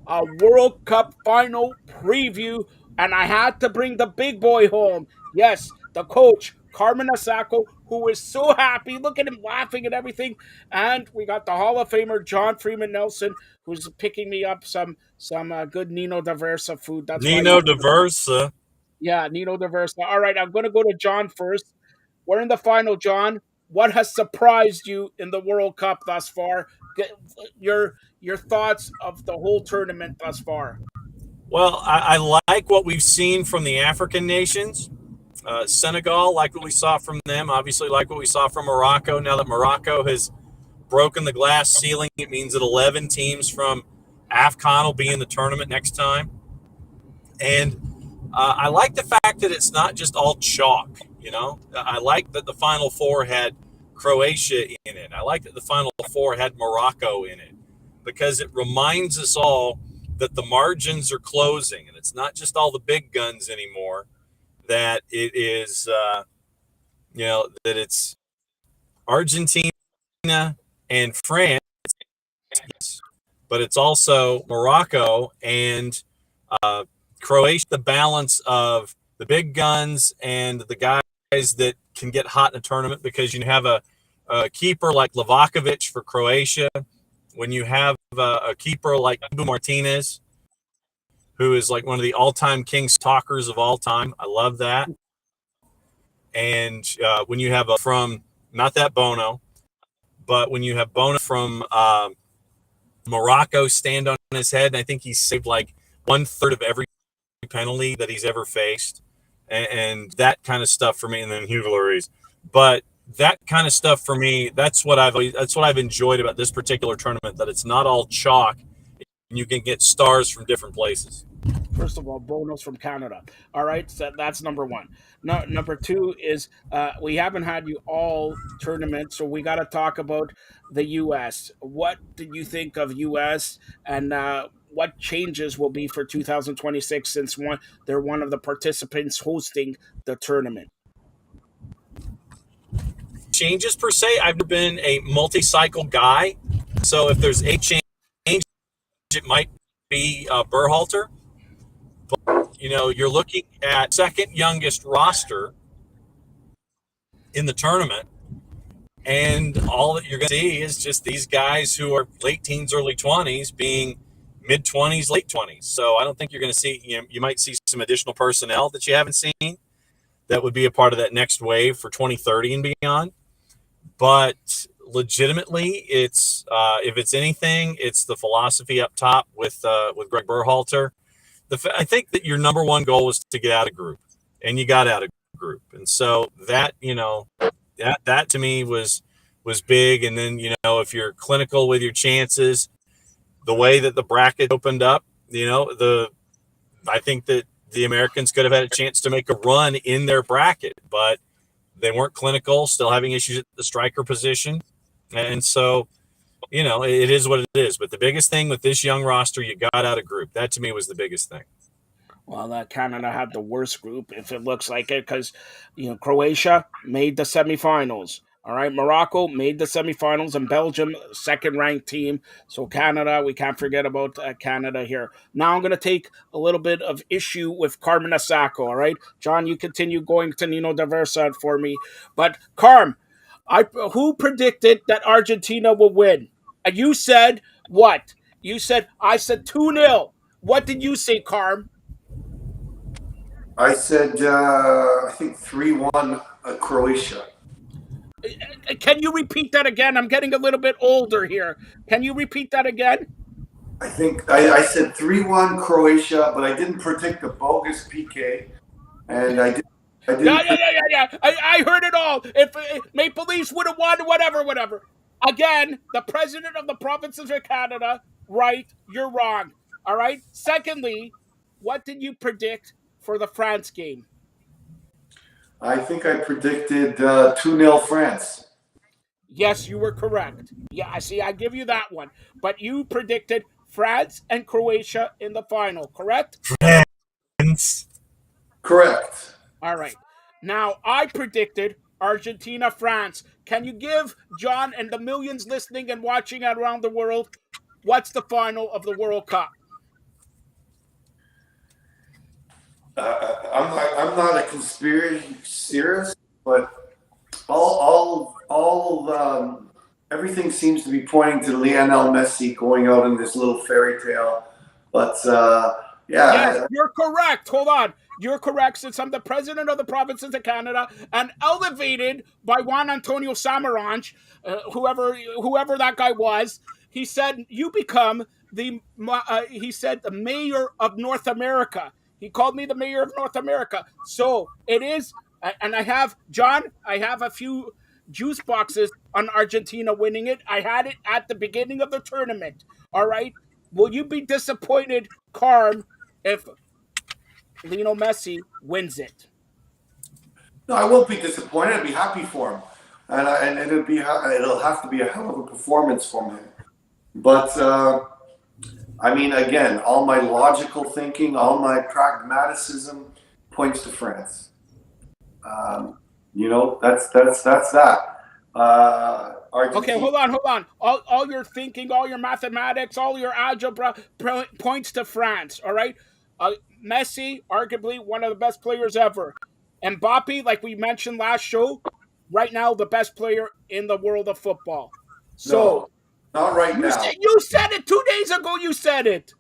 a World Cup final preview, and I had to bring the big boy home. Yes, the coach, Carmen Asako, who is so happy. Look at him laughing and everything. And we got the Hall of Famer, John Freeman Nelson, who's picking me up some good Nino Diversa food. That's why Nino Diversa. yeah, Nino Diversa. All right, I'm going to go to John first. We're in the final, John. What has surprised you in the World Cup thus far? Your thoughts of the whole tournament thus far. Well, I like what we've seen from the African nations. Senegal, like what we saw from them. Obviously, like what we saw from Morocco. Now that Morocco has broken the glass ceiling, it means that 11 teams from AFCON will be in the tournament next time. And I like the fact that it's not just all chalk. I like that the Final Four had Croatia in it. I like that the Final Four had Morocco in it because it reminds us all that the margins are closing and it's not just all the big guns anymore. That it is, that it's Argentina and France, but it's also Morocco and Croatia. The balance of the big guns and the guys that can get hot in a tournament because you have a keeper like Livakovic for Croatia. When you have a keeper like Ibu Martinez, who is like one of the all-time Kings talkers of all time. I love that. And when you have from not that Bono, but when you have Bono from Morocco stand on his head, and I think he's saved like 1/3 of every penalty that he's ever faced, and that kind of stuff for me. And then Hugo Lloris, but that kind of stuff for me, that's what I've enjoyed about this particular tournament. That it's not all chalk, and you can get stars from different places. First of all, Bono's from Canada. All right, so that's number one. No, number two is we haven't had you all tournament, so we got to talk about the U.S. What did you think of U.S. and what changes will be for 2026 since they're one of the participants hosting the tournament? Changes per se, I've never been a multi-cycle guy, so if there's a change, it might be Berhalter. You're looking at second youngest roster in the tournament, and all that you're going to see is just these guys who are late teens, early 20s being mid 20s, late 20s. So I don't think you're going to see, you might see some additional personnel that you haven't seen that would be a part of that next wave for 2030 and beyond. But legitimately, it's if it's anything, it's the philosophy up top with Greg Berhalter. I think that your number one goal was to get out of group, and you got out of group, and so that that to me was big. And then if you're clinical with your chances, the way that the bracket opened up, I think that the Americans could have had a chance to make a run in their bracket, but they weren't clinical, still having issues at the striker position, and so it is what it is. But the biggest thing with this young roster, you got out of group. That to me was the biggest thing. Well, Canada had the worst group, if it looks like it, because Croatia made the semifinals. All right, Morocco made the semifinals, and Belgium, second-ranked team. So Canada, we can't forget about Canada here. Now I'm going to take a little bit of issue with Carmen Asako. All right, John, you continue going to Nino Diversa for me, but Carm, who predicted that Argentina will win? And you said what? You said I said 2-0. What did you say, Carm? I said, I think 3-1 Croatia. Can you repeat that again? I'm getting a little bit older here. Can you repeat that again? I think I said 3-1 Croatia, but I didn't predict the bogus PK. And I Yeah, didn't yeah, yeah, yeah, yeah. I heard it all. If Maple Leafs would have won, whatever, whatever. Again, the president of the provinces of Canada, right? You're wrong. All right. Secondly, what did you predict for the France game? I think I predicted 2-0 France. Yes, you were correct. Yeah, I see. I give you that one. But you predicted France and Croatia in the final, correct? France. Correct. All right. Now, I predicted Argentina, France. Can you give John and the millions listening and watching around the world what's the final of the World Cup? I'm not a conspiracy theorist, but everything seems to be pointing to Lionel Messi going out in this little fairy tale. But Yes, yeah, you're correct. Hold on. You're correct, since I'm the president of the provinces of Canada and elevated by Juan Antonio Samaranch, whoever that guy was. He said, you become he said, the mayor of North America. He called me the mayor of North America. So it is, and I have, John, I have a few juice boxes on Argentina winning it. I had it at the beginning of the tournament. All right. Will you be disappointed, Carm, if Lionel Messi wins it? no, I won't be disappointed. I'd be happy for him, and it'll have to be a hell of a performance from him. But I mean, again, all my logical thinking, all my pragmaticism points to France. Um, that's that. Okay, Argentina. hold on. All your thinking, all your mathematics, all your algebra points to France. All right, Messi, arguably one of the best players ever. Mbappe, like we mentioned last show, right now the best player in the world of football. So No, not right now. you said it 2 days ago. You said it.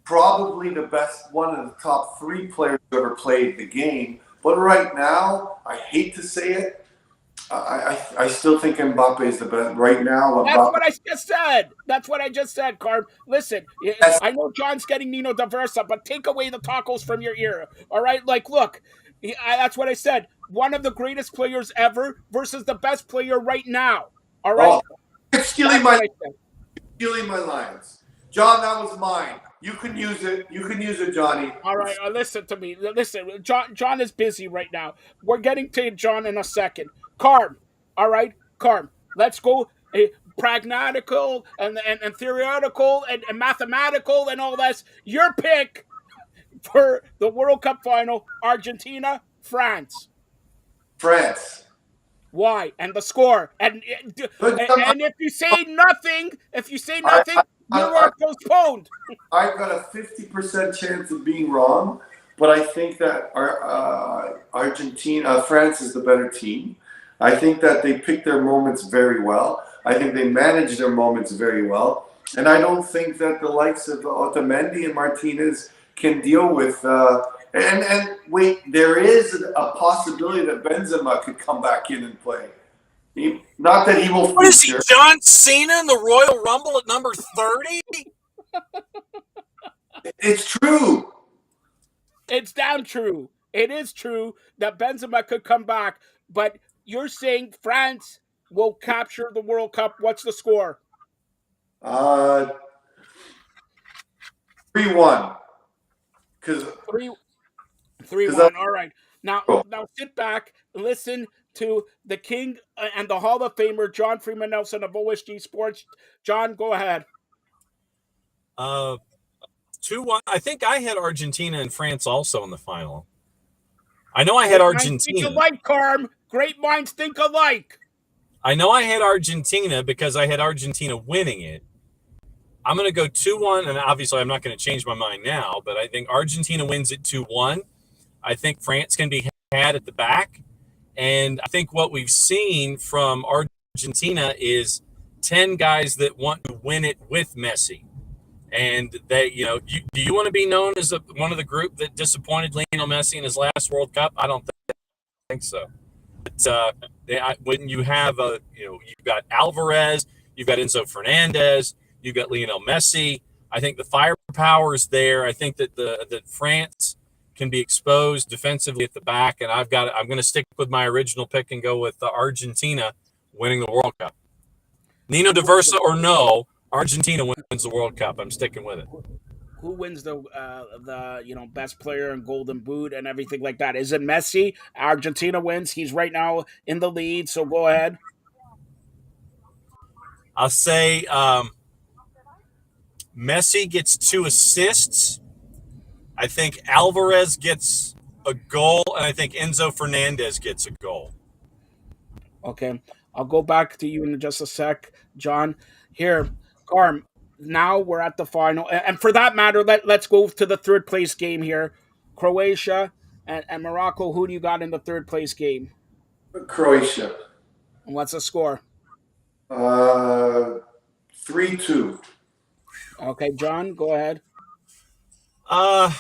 Probably the best, one of the top three players who ever played the game. But right now, I hate to say it, I still think Mbappe is the best. Right now, That's Mbappe. what I just said. That's what I just said, Carb. Listen, Yes. I know John's getting Nino Diversa, but take away the tacos from your ear. All right? Like, look, that's what I said. One of the greatest players ever versus the best player right now. All Oh, right? it's stealing That's my what I said. lines. John, that was mine. You can use it. You can use it, Johnny. All right, listen to me. Listen, John is busy right now. We're getting to John in a second. Carm, all right, Carm. Let's go pragmatical and theoretical and mathematical and all this. Your pick for the World Cup final: Argentina, France. France. Why? And the score. But John, And if you say I, I, nothing, you I, are postponed. I've got a 50% chance of being wrong, but I think that France is the better team. I think that they pick their moments very well. I think they manage their moments very well. And I don't think that the likes of Otamendi and Martinez can deal with. And wait, there is a possibility that Benzema could come back in and play. Not that he will What is he, feature. John Cena in the Royal Rumble at number 30? It's true. It's damn true. It is true that Benzema could come back, but you're saying France will capture the World Cup. What's the score? Uh, 3-1. Because Three, three, because one. All right. Now sit back, listen to the king and the Hall of Famer John Freeman Nelson of OSG Sports. John, go ahead. 2-1. I think I had Argentina and France also in the final. I know I had Great minds think Argentina. alike, Carm. Great minds think alike. I know I had Argentina because I had Argentina winning it. I'm going to go 2-1, and obviously I'm not going to change my mind now, but I think Argentina wins it 2-1. I think France can be had at the back. And I think what we've seen from Argentina is 10 guys that want to win it with Messi. And they, do you want to be known as one of the group that disappointed Lionel Messi in his last World Cup? I don't think so. But when you have you've got Alvarez, you've got Enzo Fernandez, you've got Lionel Messi. I think the firepower is there. I think that France can be exposed defensively at the back, and I'm going to stick with my original pick and go with Argentina winning the World Cup. Nino Diversa or no, Argentina wins the World Cup. I'm sticking with it. Who wins the best player and Golden Boot and everything like that? Is it Messi? Argentina wins. He's right now in the lead. So go ahead. I'll say Messi gets 2 assists. I think Alvarez gets a goal, and I think Enzo Fernandez gets a goal. Okay, I'll go back to you in just a sec, John. Here, Carm. Now we're at the final, and for that matter, let's go to the third place game here. Croatia and Morocco. Who do you got in the third place game? Croatia. And what's the score? 3-2. Okay, John, go ahead. Uh,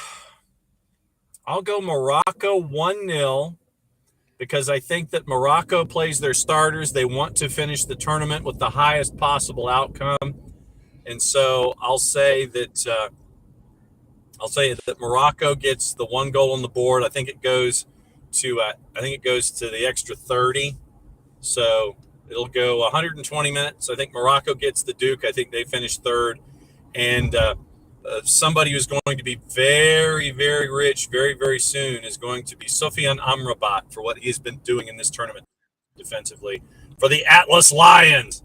I'll go Morocco 1-0 because I think that Morocco plays their starters. They want to finish the tournament with the highest possible outcome, and so I'll say that Morocco gets the one goal on the board. I think it goes to the extra 30. So it'll go 120 minutes. I think Morocco gets the Duke. I think they finish third. And somebody who's going to be very, very rich very, very soon is going to be Sofiane Amrabat for what he's been doing in this tournament defensively for the Atlas Lions.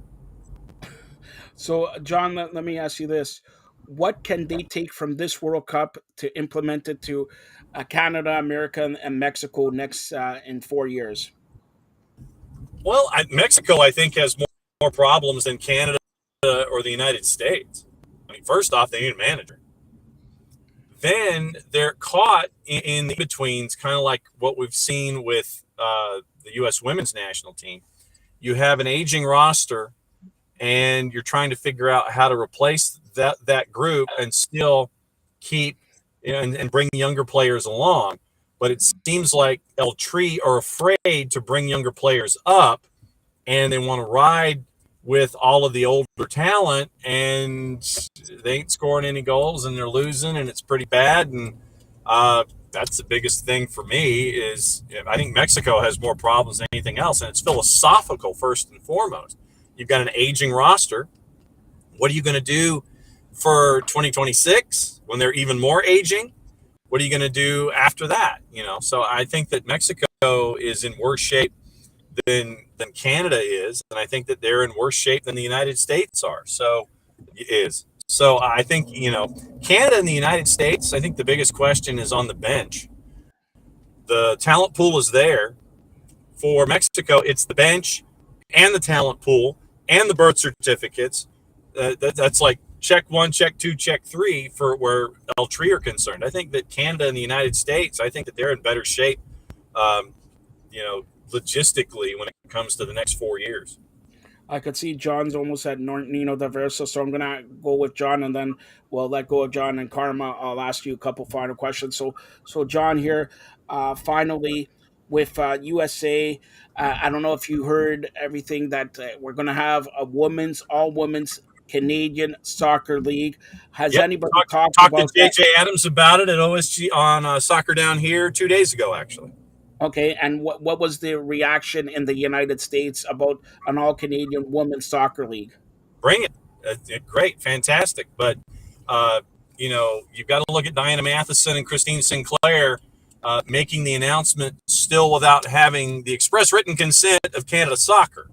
So, John, let me ask you this. What can they take from this World Cup to implement it to Canada, America, and Mexico next in 4 years? Well, Mexico, I think, has more problems than Canada or the United States. I mean, first off, they need a manager. Then they're caught in the betweens, kind of like what we've seen with the U.S. women's national team. You have an aging roster, and you're trying to figure out how to replace that group and still keep and bring younger players along. But it seems like El Tri are afraid to bring younger players up, and they want to ride with all of the older talent, and they ain't scoring any goals, and they're losing, and it's pretty bad. And that's the biggest thing for me is I think Mexico has more problems than anything else, and it's philosophical first and foremost. You've got an aging roster. What are you going to do for 2026 when they're even more aging? What are you going to do after that? So I think that Mexico is in worse shape than Canada is, and I think that they're in worse shape than the United States are. So I think Canada and the United States. I think the biggest question is on the bench. The talent pool is there. For Mexico, it's the bench and the talent pool and the birth certificates. That's like check 1, check 2, check 3 for where El Tri are concerned. I think that Canada and the United States, I think that they're in better shape, um, logistically when it comes to the next 4 years. I could see John's almost at Nino Diversa, so I'm gonna go with John, and then we'll let go of John and Karma. I'll ask you a couple final questions. So John here, finally with USA. I don't know if you heard everything that we're gonna have a all women's Canadian soccer league. Has Yep. anybody talked Talked to about that? JJ Adams about it at OSG on Soccer Down Here 2 days ago, actually. Okay, and what was the reaction in the United States about an all Canadian women's soccer league? Bring it. Great, fantastic. But you've got to look at Diana Matheson and Christine Sinclair making the announcement still without having the express written consent of Canada Soccer,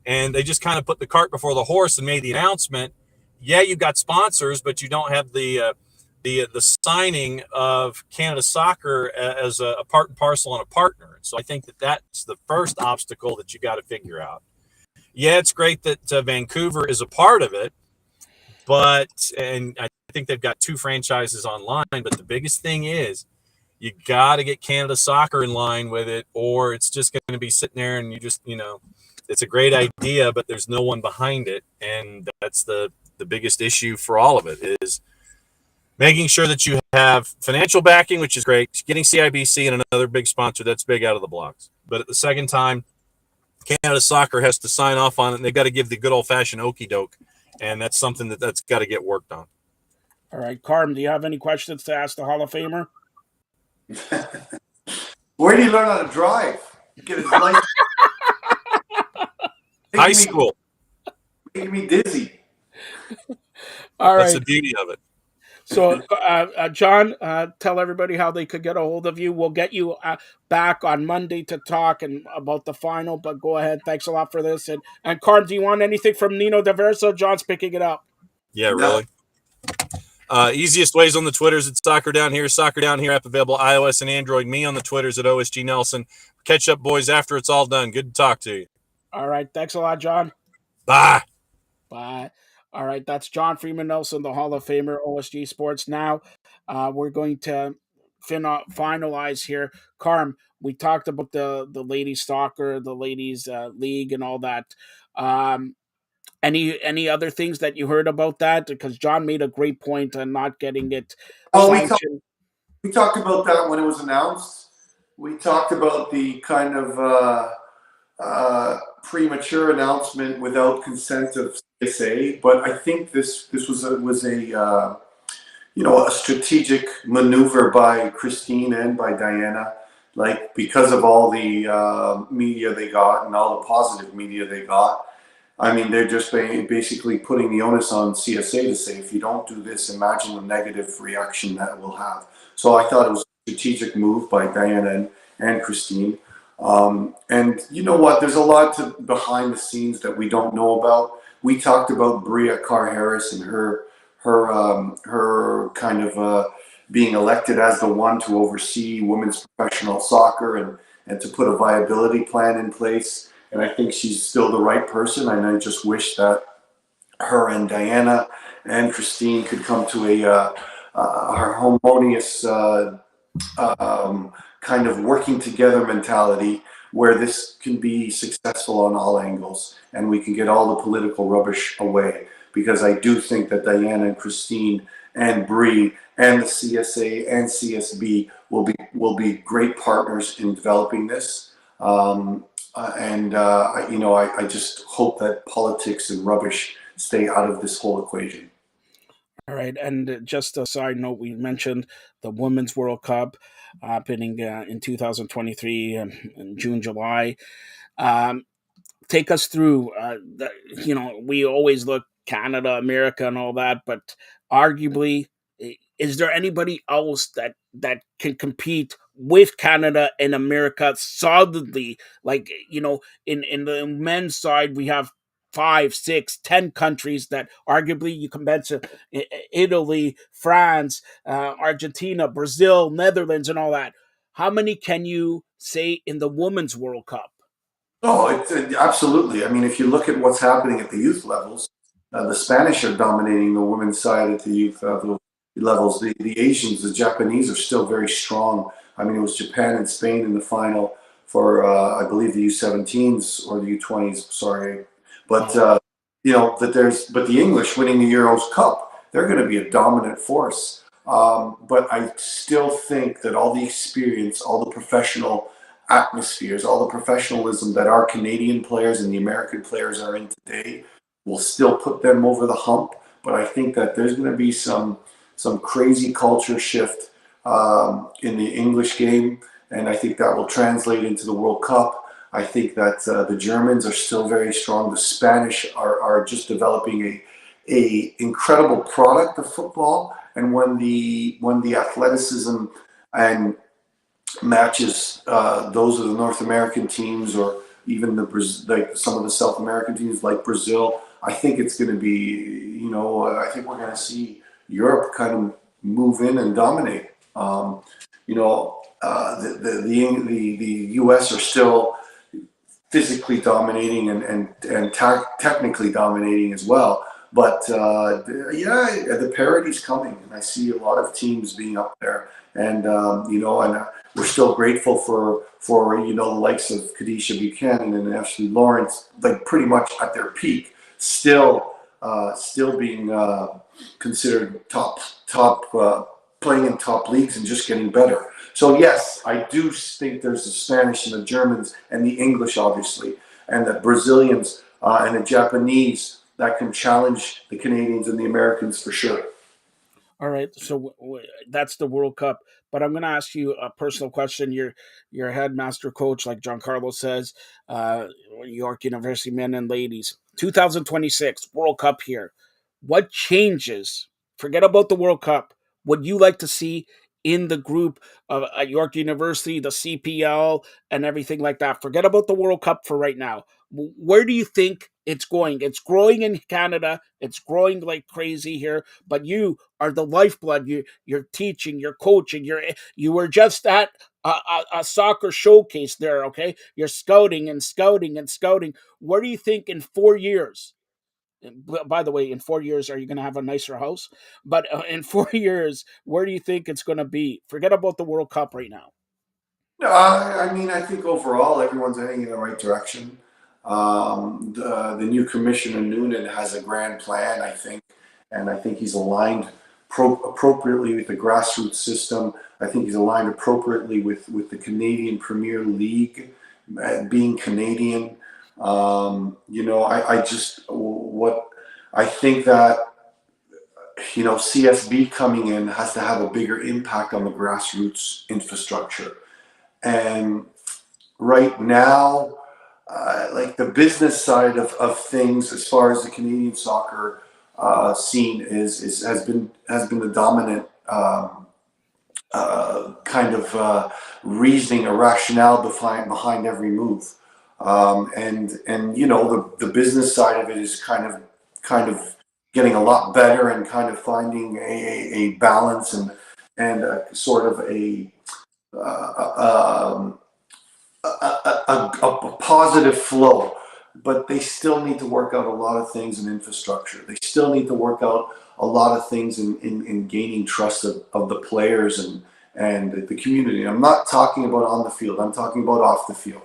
and they just kind of put the cart before the horse and made the announcement. Yeah, you've got sponsors, but you don't have the signing of Canada Soccer as a part and parcel and a partner. So I think that that's the first obstacle that you got to figure out. Yeah, it's great that Vancouver is a part of it, and I think they've got 2 franchises online. But the biggest thing is you got to get Canada Soccer in line with it, or it's just going to be sitting there and it's a great idea, but there's no one behind it, and that's the biggest issue for all of it is making sure that you have financial backing, which is great, getting CIBC and another big sponsor, that's big out of the blocks. But at the second time, Canada Soccer has to sign off on it, and they've got to give the good old-fashioned okey doke, and that's something that's got to get worked on. All right, Carm, do you have any questions to ask the Hall of Famer? Where do you learn how to drive? Get his license. High school. Making me dizzy. All right. That's the beauty of it. So, John, tell everybody how they could get a hold of you. We'll get you back on Monday to talk about the final, but go ahead. Thanks a lot for this. And Carm, do you want anything from Nino Diverso? John's picking it up. Yeah, really. Easiest ways on the Twitters, it's Soccer Down Here app available iOS and Android. Me on the Twitters at OSG Nelson. Catch up, boys, after it's all done. Good to talk to you. All right. Thanks a lot, John. Bye. Bye. All right. That's John Freeman Nelson, the Hall of Famer, OSG Sports. Now we're going to finalize here, Carm, we talked about the ladies soccer, the ladies league, and all that. Um, any other things that you heard about that? Because John made a great point on not getting it Oh, sanctioned. we talked about that when it was announced. We talked about the kind of premature announcement without consent of CSA, but I think this was a a strategic maneuver by Christine and by Diana, like because of all the media they got and all the positive media they got. I mean, they're just basically putting the onus on CSA to say, if you don't do this, imagine the negative reaction that will have. So I thought it was a strategic move by Diana and Christine. And you know what? There's a lot behind the scenes that we don't know about. We talked about Bria Carr Harris and her kind of being elected as the one to oversee women's professional soccer and to put a viability plan in place. And I think she's still the right person. And I just wish that her and Diana and Christine could come to a harmonious kind of working together mentality where this can be successful on all angles and we can get all the political rubbish away. Because I do think that Diana and Christine and Bree and the CSA and CSB will be great partners in developing this. I just hope that politics and rubbish stay out of this whole equation. All right, and just a side note, we mentioned the Women's World Cup happening in 2023 in June, July. Um, Take us through we always look Canada, America, and all that, but arguably, is there anybody else that can compete with Canada and America solidly? Like, in the men's side, we have 5, 6, 10 countries that arguably you can mention: Italy, France, Argentina, Brazil, Netherlands, and all that. How many can you say in the Women's World Cup? Oh, absolutely. I mean, if you look at what's happening at the youth levels, the Spanish are dominating the women's side at the youth levels. The Asians, the Japanese are still very strong. I mean, it was Japan and Spain in the final for, I believe, the U17s or the U20s. Sorry, but but the English winning the Euros Cup, they're going to be a dominant force. But I still think that all the experience, all the professional atmospheres, all the professionalism that our Canadian players and the American players are in today will still put them over the hump. But I think that there's going to be some crazy culture shift in the English game, and I think that will translate into the World Cup. I think that the Germans are still very strong. The Spanish are just developing a incredible product of football, and when the athleticism and matches those of the North American teams or even like some of the South American teams like Brazil, I think it's going to be, I think we're going to see Europe kind of move in and dominate. The U.S. are still physically dominating and technically dominating as well. But the parity's coming, and I see a lot of teams being up there, and we're still grateful for the likes of Kadisha Buchanan and Ashley Lawrence, like pretty much at their peak, still being considered top playing in top leagues and just getting better. So yes, I do think there's the Spanish and the Germans and the English, obviously, and the Brazilians and the Japanese that can challenge the Canadians and the Americans for sure. All right, so that's the World Cup. But I'm going to ask you a personal question. You're a headmaster coach, like John Carlos says, uh, York University men and ladies. 2026 World Cup here. What changes? Forget about the World Cup. Would you like to see in the group of at York University, the CPL, and everything like that? Forget about the World Cup for right now. Where do you think it's going? It's growing in Canada. It's growing like crazy here. But you are the lifeblood. You're teaching. You're coaching. You were just at a soccer showcase there. Okay, you're scouting and scouting and scouting. Where do you think in 4 years By the way, in 4 years, are you going to have a nicer house? But in 4 years, where do you think it's going to be? Forget about the World Cup right now. I mean, I think overall everyone's heading in the right direction. The new commissioner Noonan has a grand plan, I think, and I think he's aligned appropriately with the grassroots system. I think he's aligned appropriately with the Canadian Premier League, being Canadian. I just what I think that CSB coming in has to have a bigger impact on the grassroots infrastructure. And right now, like the business side of things, as far as the Canadian soccer scene has been the dominant kind of reasoning or rationale behind every move. And the business side of it is kind of getting a lot better and kind of finding a balance and a sort of a positive flow, but they still need to work out a lot of things in infrastructure. They still need to work out a lot of things in gaining trust of the players and the community. I'm not talking about on the field, I'm talking about off the field.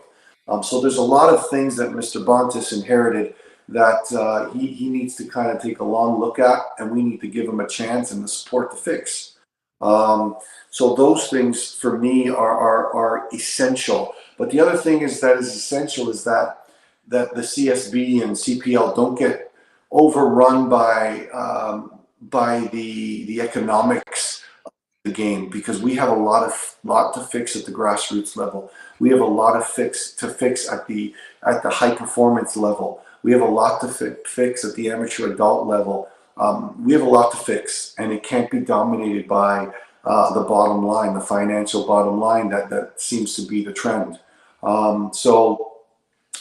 So there's a lot of things that Mr. Bontis inherited that he needs to kind of take a long look at, and we need to give him a chance and the support to fix. So those things for me are essential. But the other thing is essential is that the CSB and CPL don't get overrun by the economics of the game, because we have a lot to fix at the grassroots level. We have a lot to fix at the high performance level. We have a lot to fix at the amateur adult level. We have a lot to fix, and it can't be dominated by the bottom line, the financial bottom line that seems to be the trend. So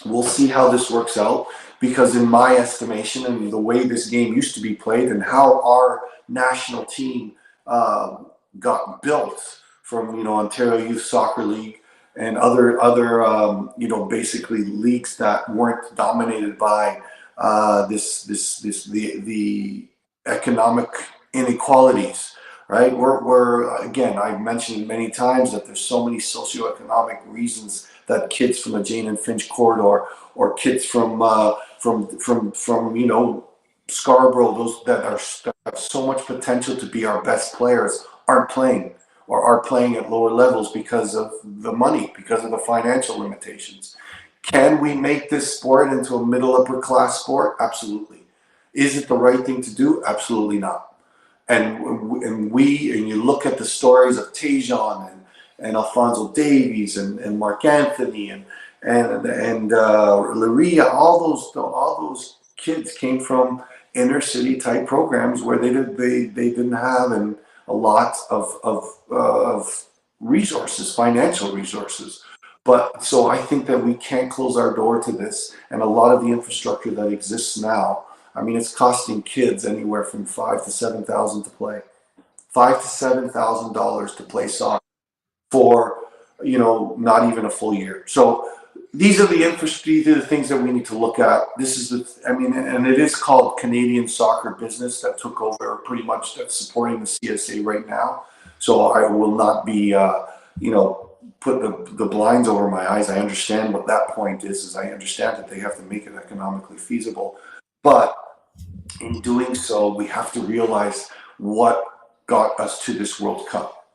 we'll see how this works out, because in my estimation, and the way this game used to be played and how our national team got built from Ontario Youth Soccer League and other basically leagues that weren't dominated by the economic inequalities, right? We're again, I've mentioned many times that there's so many socioeconomic reasons that kids from the Jane and Finch corridor, or kids from Scarborough, those that have so much potential to be our best players, aren't playing, or are playing at lower levels because of the money, because of the financial limitations. Can we make this sport into a middle upper class sport? Absolutely. Is it the right thing to do? Absolutely not. And you look at the stories of Tejan and Alfonso Davies and Mark Anthony and Laria, all those kids came from inner city type programs where they didn't have a lot of resources, financial resources. But so I think that we can't close our door to this, and a lot of the infrastructure that exists now, I mean, it's costing kids anywhere from $5,000 to $7,000 to play, $5,000 to $7,000 to play soccer for not even a full year. So these are the things that we need to look at. This is and it is called Canadian Soccer Business that took over pretty much, that's supporting the CSA right now. So I will not be put the blinds over my eyes. I understand what that point is I understand that they have to make it economically feasible. But in doing so, we have to realize what got us to this World Cup.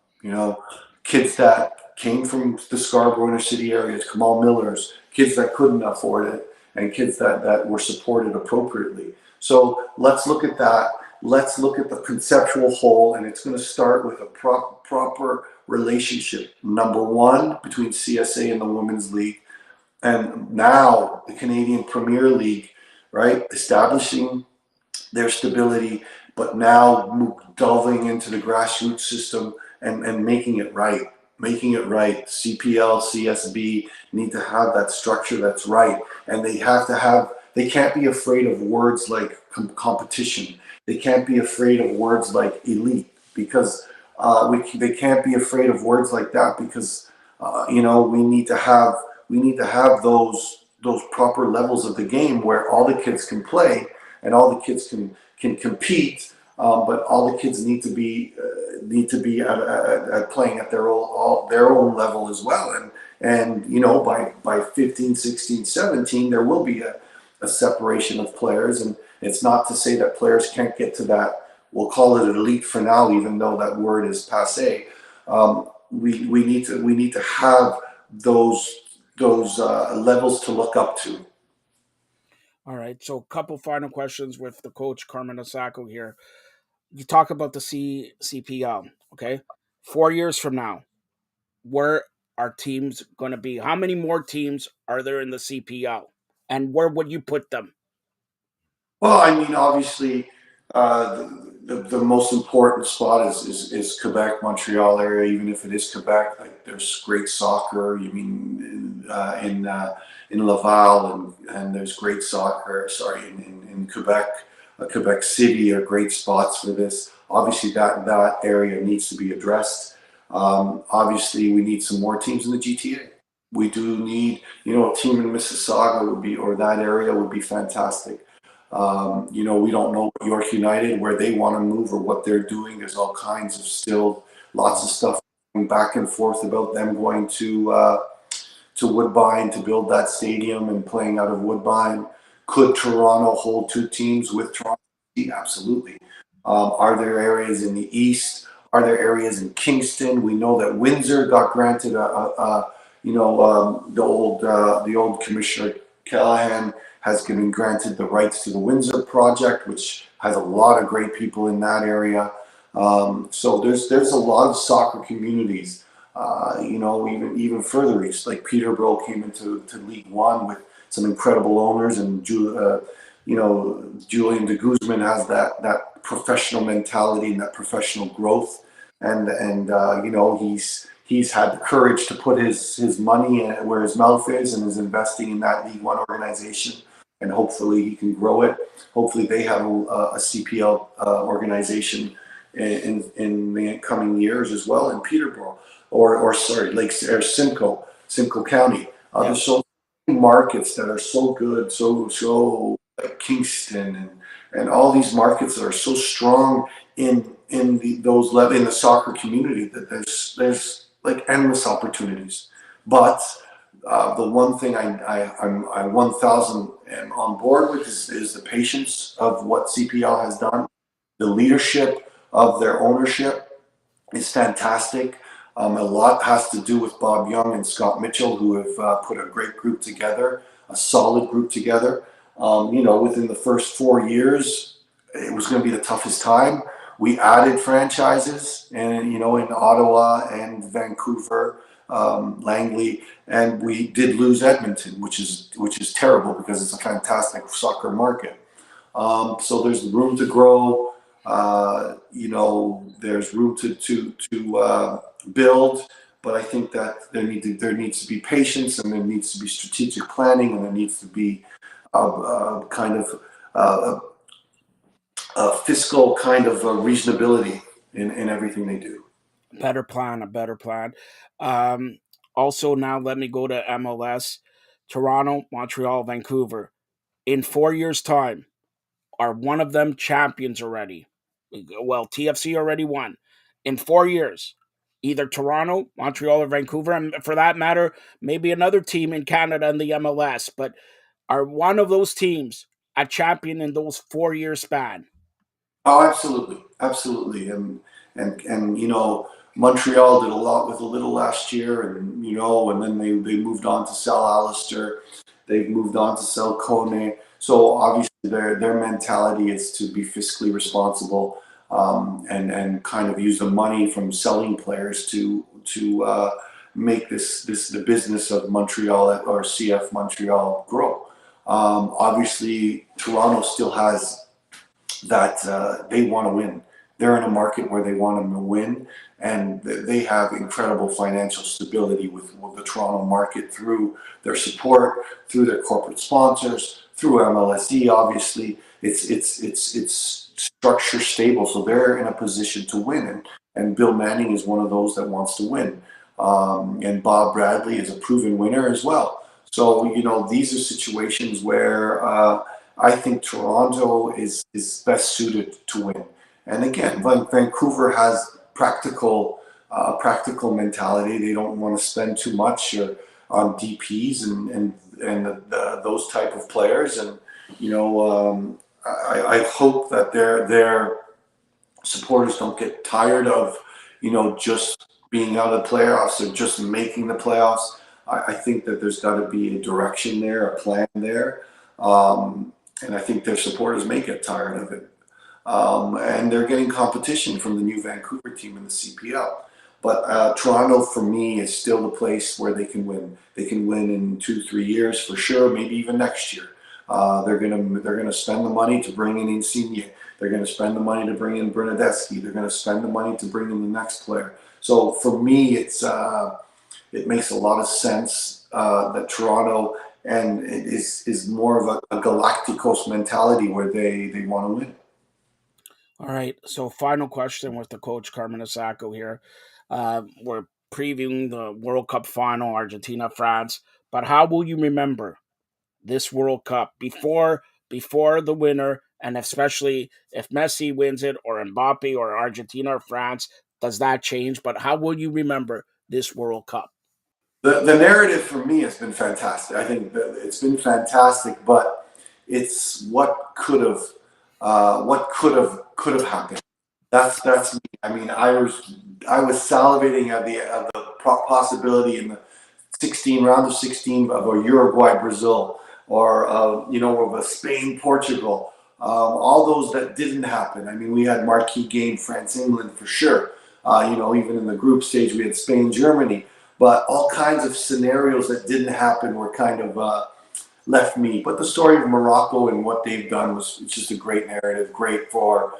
Kids that came from the Scarborough inner city areas, Kamal Millers, kids that couldn't afford it, and kids that were supported appropriately. So let's look at that. Let's look at the conceptual whole, and it's going to start with a proper relationship. Number one, between CSA and the Women's League, and now the Canadian Premier League, right? Establishing their stability, but now delving into the grassroots system and making it right. CPL, CSB need to have that structure that's right, and they can't be afraid of words like competition. They can't be afraid of words like elite, because they can't be afraid of words like that, because we need to have those proper levels of the game where all the kids can play, and all the kids can compete. But all the kids need to be at playing at their own level as well. And you know, by 15, 16, 17, there will be a separation of players, and it's not to say that players can't get to that. We'll call it elite for now, even though that word is passé. We need to have those levels to look up to. All right. So, a couple final questions with the coach Carmen Osako here. You talk about the CPL. Okay, 4 years from now, where are teams going to be? How many more teams are there in the CPL, and where would you put them? Well, I mean, obviously, the most important spot is Quebec, Montreal area. Even if it is Quebec, like there's great soccer. You mean in Laval, and there's great soccer. Sorry, in Quebec, Quebec City are great spots for this. Obviously, that area needs to be addressed. Obviously, we need some more teams in the GTA. We do need, you know, a team in Mississauga would be, or that area would be fantastic. You know, we don't know York United where they want to move or what they're doing. There's all kinds of still lots of stuff back and forth about them going to Woodbine to build that stadium and playing out of Woodbine. Could Toronto hold two teams with Toronto? Absolutely. Are there areas in the east? Are there areas in Kingston? We know that Windsor got granted you know, the old Commissioner Callahan has been granted the rights to the Windsor project, which has a lot of great people in that area. So there's a lot of soccer communities. You know, even further east, like Peterborough came into League One with some incredible owners, and you know, Julian de Guzman has that professional mentality and that professional growth, and you know, he's had the courage to put his money where his mouth is, and is investing in that League One organization, and hopefully he can grow it. Hopefully they have a CPL organization in the coming years as well in Peterborough, or sorry, or Simcoe County. There's so many markets that are so good, so like Kingston and all these markets that are so strong in the soccer community, that there's like endless opportunities. But the one thing I'm 1,000 am on board with is the patience of what CPL has done. The leadership of their ownership is fantastic. A lot has to do with Bob Young and Scott Mitchell, who have put a great group together, a solid group together. You know, within the first 4 years, it was going to be the toughest time. We added franchises, and you know, in Ottawa and Vancouver, Langley, and we did lose Edmonton, which is terrible because it's a fantastic soccer market. So there's room to grow. You know, there's room to build, but I think that there needs to be patience, and there needs to be strategic planning, and there needs to be kind of a fiscal kind of reasonability in everything they do. A better plan. Um, Also, now let me go to MLS. Toronto, Montreal, Vancouver. In 4 years' time, are one of them champions already? Well, TFC already won. In 4 years, either Toronto, Montreal, or Vancouver, and for that matter, maybe another team in Canada in the MLS, but are one of those teams a champion in those 4 year span? Oh, absolutely, absolutely, and you know, Montreal did a lot with a little last year, and you know, and then they moved on to sell Alistair, they've moved on to sell Kone. So obviously, their mentality is to be fiscally responsible, and kind of use the money from selling players to make this the business of Montreal or CF Montreal grow. Obviously, Toronto still has that they want to win. They're in a market where they want them to win, and they have incredible financial stability with the Toronto market through their support, through their corporate sponsors, through MLSE. Obviously, it's structure stable, so they're in a position to win. And Bill Manning is one of those that wants to win, and Bob Bradley is a proven winner as well. So you know, these are situations where I think Toronto is best suited to win. And again, Vancouver has practical mentality. They don't want to spend too much on DPS and those type of players. And you know, I hope that their supporters don't get tired of just being out of the playoffs or just making the playoffs. I think that there's got to be a direction there, a plan there. And I think their supporters may get tired of it. And they're getting competition from the new Vancouver team in the CPL. But Toronto, for me, is still the place where they can win. They can win in 2-3 years for sure, maybe even next year. They're gonna spend the money to bring in Insigne. They're gonna spend the money to bring in Bernadeschi. They're gonna spend the money to bring in the next player. So for me, it makes a lot of sense that Toronto and it is more of a Galacticos mentality where they want to win. All right. So, final question with the coach Carmen Asako here. We're previewing the World Cup final, Argentina, France. But how will you remember this World Cup before the winner, and especially if Messi wins it, or Mbappe, or Argentina, or France? Does that change? But how will you remember this World Cup? The narrative for me has been fantastic. I think that it's been fantastic, but it's what could have happened. That's me. I mean, I was salivating at the possibility in the 16 round of 16 of a Uruguay Brazil or of a Spain Portugal. All those that didn't happen. I mean, we had marquee game France England for sure. Even in the group stage we had Spain Germany. But all kinds of scenarios that didn't happen were kind of left me. But the story of Morocco and what they've done was just a great narrative, great for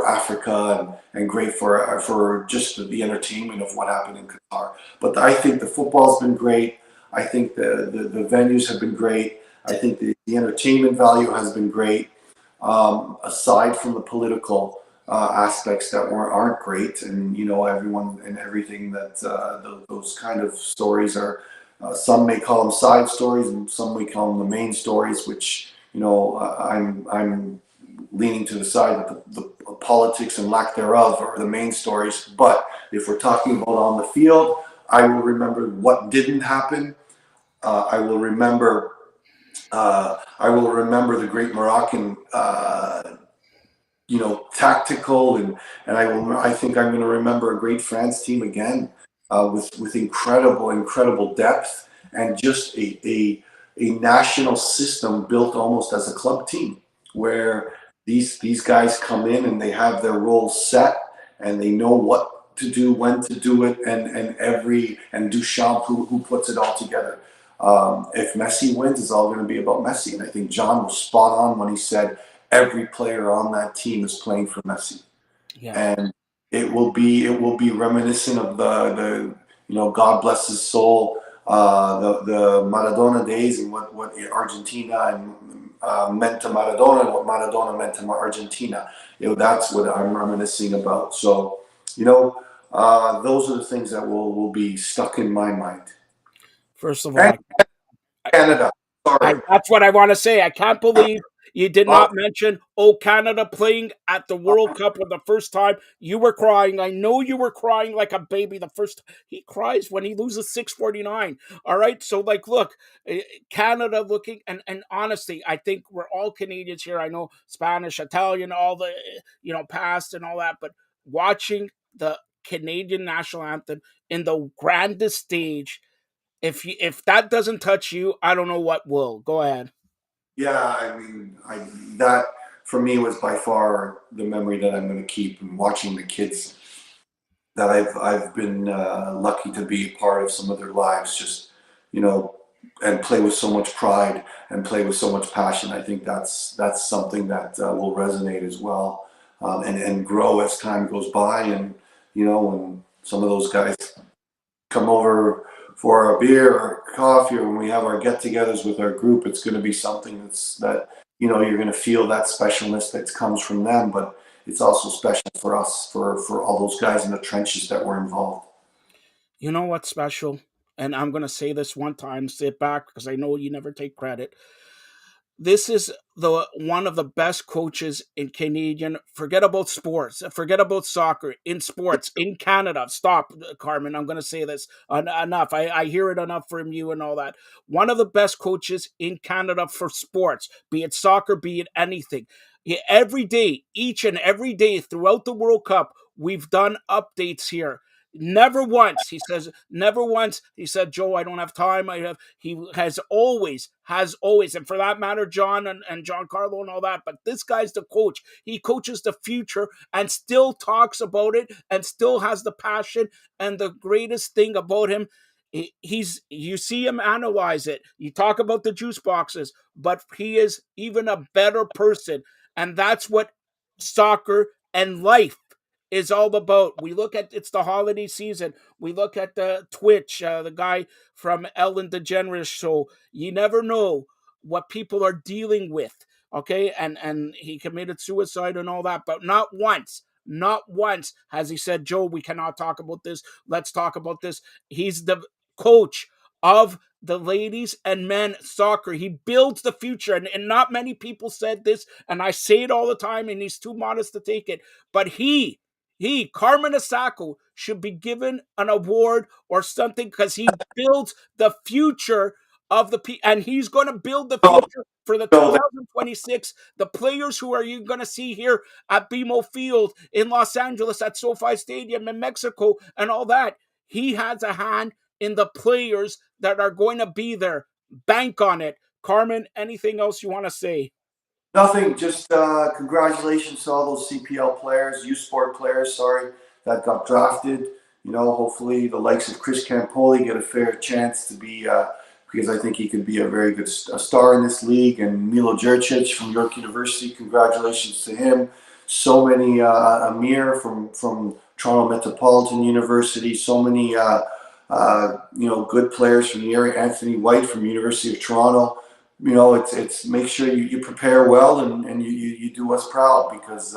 Africa and great for just the entertainment of what happened in Qatar. But I think the football's been great. I think the venues have been great. I think the entertainment value has been great. Aside from the political aspects that aren't great, and everyone and everything that those kind of stories are. Some may call them side stories, and some may call them the main stories. Which I'm leaning to the side that the politics and lack thereof are the main stories. But if we're talking about on the field, I will remember what didn't happen. I will remember. I will remember the great Moroccan tactical and I think I'm going to remember a great France team again with incredible depth and just a national system built almost as a club team where these guys come in and they have their roles set and they know what to do, when to do it, and Duchamp who puts it all together. If Messi wins, it's all going to be about Messi, and I think John was spot on when he said every player on that team is playing for Messi, Yeah. and it will be reminiscent of the God bless his soul, the Maradona days and what Argentina and meant to Maradona and what Maradona meant to Argentina. That's what I'm reminiscing about. So those are the things that will be stuck in my mind. First of all, And Canada, sorry. that's what I want to say. I can't believe you did Uh, not mention, oh, Canada playing at the World Cup for the first time. You were crying. I know you were crying like a baby the first. He cries when he loses 649. All right. So, look, Canada looking, and honestly, I think we're all Canadians here. I know Spanish, Italian, all the, past and all that, but watching the Canadian national anthem in the grandest stage, if that doesn't touch you, I don't know what will. Go ahead. Yeah, I mean, that for me was by far the memory that I'm going to keep. And watching the kids that I've been lucky to be a part of some of their lives, just you know, and play with so much pride and play with so much passion. I think that's something that will resonate as well, and grow as time goes by. And when some of those guys come over for a beer or coffee, or when we have our get-togethers with our group, it's going to be something that you're going to feel that specialness that comes from them, but it's also special for us, for all those guys in the trenches that were involved. You know what's special? And I'm going to say this one time, sit back, because I know you never take credit. this is the one of the best coaches in Canadian. Forget about sports. Forget about soccer. In sports in Canada. Stop, Carmen. I'm going to say this enough. I hear it enough from you and all that. One of the best coaches in Canada for sports, be it soccer, be it anything. Yeah, every day, each and every day throughout the World Cup, we've done updates here. Never once, he says, never once, he said, Joe, I don't have time. He has always, and for that matter, John and John Carlo and all that, but this guy's the coach. He coaches the future and still talks about it and still has the passion. And the greatest thing about him, you see him analyze it. You talk about the juice boxes, but he is even a better person. And that's what soccer and life is all about. We look at it's the holiday season. We look at the Twitch, the guy from Ellen DeGeneres show. You never know what people are dealing with. Okay, and he committed suicide and all that, but not once has he said, Joe, we cannot talk about this. Let's talk about this. He's the coach of the ladies and men soccer. He builds the future. And not many people said this, and I say it all the time, and he's too modest to take it. But Carmen Asako, should be given an award or something because he builds the future of and he's going to build the So, future for the so 2026. The players who are you going to see here at BMO Field in Los Angeles, at SoFi Stadium in Mexico, and all that. He has a hand in the players that are going to be there. Bank on it. Carmen, anything else you want to say? Nothing, just congratulations to all those CPL players, U Sport players, sorry, that got drafted. You know, hopefully the likes of Chris Campoli get a fair chance to be, because I think he could be a very good star in this league. And Milo Jurcic from York University, congratulations to him. So many, Amir from Toronto Metropolitan University, so many, good players from the area. Anthony White from University of Toronto. You know, it's make sure you prepare well and you do us proud because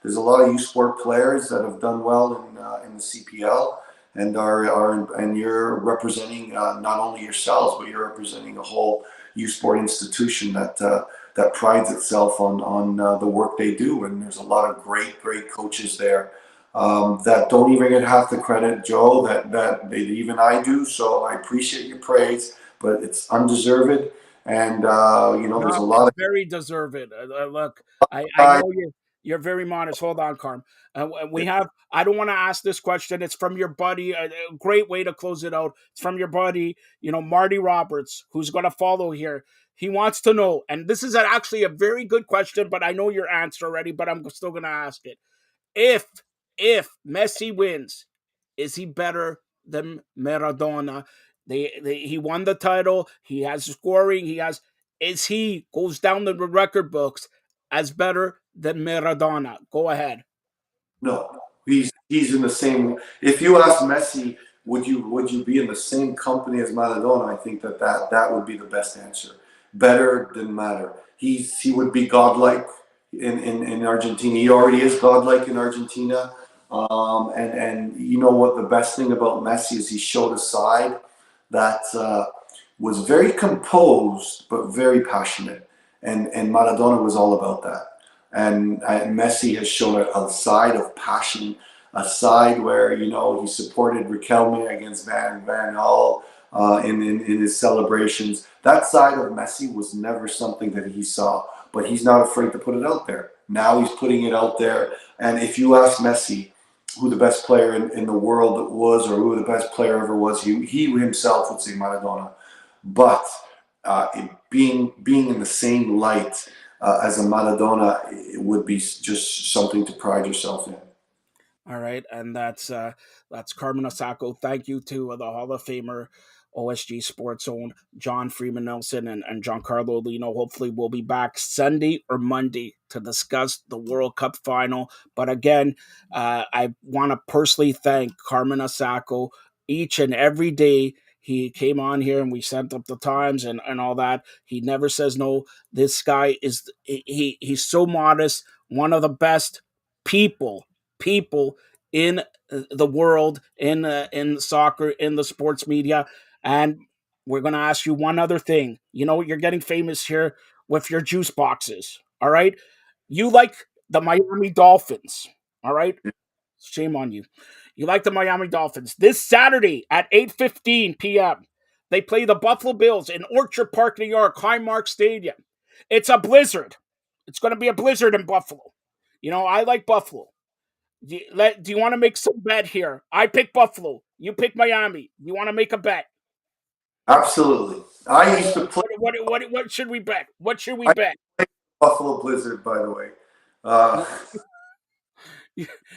there's a lot of U Sport players that have done well in the CPL and and you're representing not only yourselves but you're representing a whole U Sport institution that prides itself on the work they do, and there's a lot of great coaches there that don't even get half the credit, Joe, that they, even I do. So I appreciate your praise, but it's undeserved. And there's No, a it's lot of very deserved. Look, I guys. know you're very modest. Hold on, Carm. We have. I don't want to ask this question. It's from your buddy. A great way to close it out. It's from your buddy. Marty Roberts, who's going to follow here. He wants to know, and this is actually a very good question, but I know your answer already. But I'm still going to ask it. If Messi wins, is he better than Maradona? He won the title. He has scoring. He has. Is he goes down the record books as better than Maradona? Go ahead. No, he's in the same. If you ask Messi, would you be in the same company as Maradona? I think that would be the best answer. Better than matter. He would be godlike in Argentina. He already is godlike in Argentina. And you know what the best thing about Messi is he showed a side that was very composed but very passionate, and Maradona was all about that. And Messi has shown a side of passion, a side where he supported Riquelme against Van Gaal in his celebrations. That side of Messi was never something that he saw, but he's not afraid to put it out there. Now he's putting it out there, and if you ask Messi who the best player in the world was, or who the best player ever was, he himself would say Maradona. But being in the same light as a Maradona, it would be just something to pride yourself in. All right, and that's Carmen Osako. Thank you to the Hall of Famer, OSG Sports owned John Freeman Nelson and Giancarlo Lino. Hopefully, we'll be back Sunday or Monday to discuss the World Cup final. But again, I want to personally thank Carmen Osako each and every day. He came on here and we sent up the times and all that. He never says no. This guy he's so modest, one of the best people in the world, in soccer, in the sports media. And we're going to ask you one other thing. You're getting famous here. with your juice boxes. All right. You like the Miami Dolphins. All right. Shame on you. You like the Miami Dolphins. This Saturday at 8:15 p.m., they play the Buffalo Bills in Orchard Park, New York, Highmark Stadium. It's a blizzard. It's going to be a blizzard in Buffalo. I like Buffalo. Do you want to make some bet here? I pick Buffalo. You pick Miami. You want to make a bet? Absolutely. I used to play What should we bet? What should we I bet? played Buffalo Blizzard, by the way. Uh,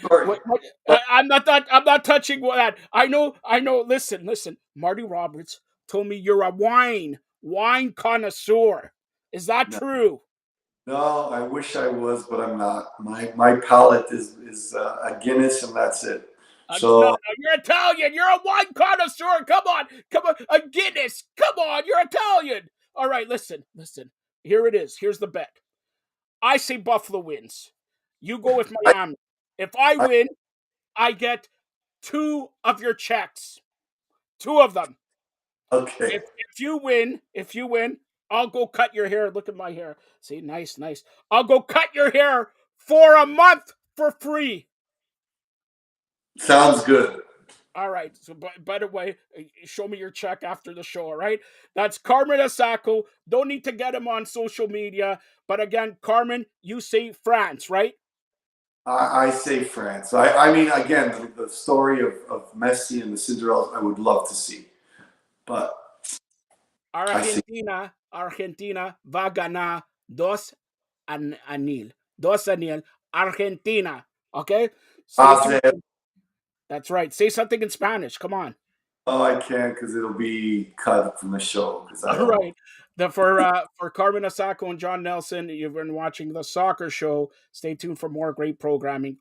sorry. I'm not touching that. I know. Listen. Marty Roberts told me you're a wine connoisseur. Is that No, true? no, I wish I was, but I'm not. My palate is a Guinness, and that's it. No, So you're Italian. You're a wine connoisseur. Come on. A Guinness. Come on. You're Italian. All right. Listen. Here it is. Here's the bet. I say Buffalo wins. You go with I, Miami. If I I win, I get 2 of your checks. 2 of them. okay. If you win, I'll go cut your hair. Look at my hair. See, nice. I'll go cut your hair for a month for free. Sounds good. All right. So, by the way, show me your check after the show. All right. That's Carmen Asako. Don't need to get him on social media. But again, Carmen, you say France, right? I say France. I mean, again, the story of Messi and the Cinderella, I would love to see, but I see. Argentina va ganar 2-0. 2-0. Argentina. Okay. Say I'll say, something. That's right. Say something in Spanish. Come on. oh, I can't because it'll be cut from the show because I All don't. right. For Carmen Asako and John Nelson, you've been watching the Soccer Show. Stay tuned for more great programming.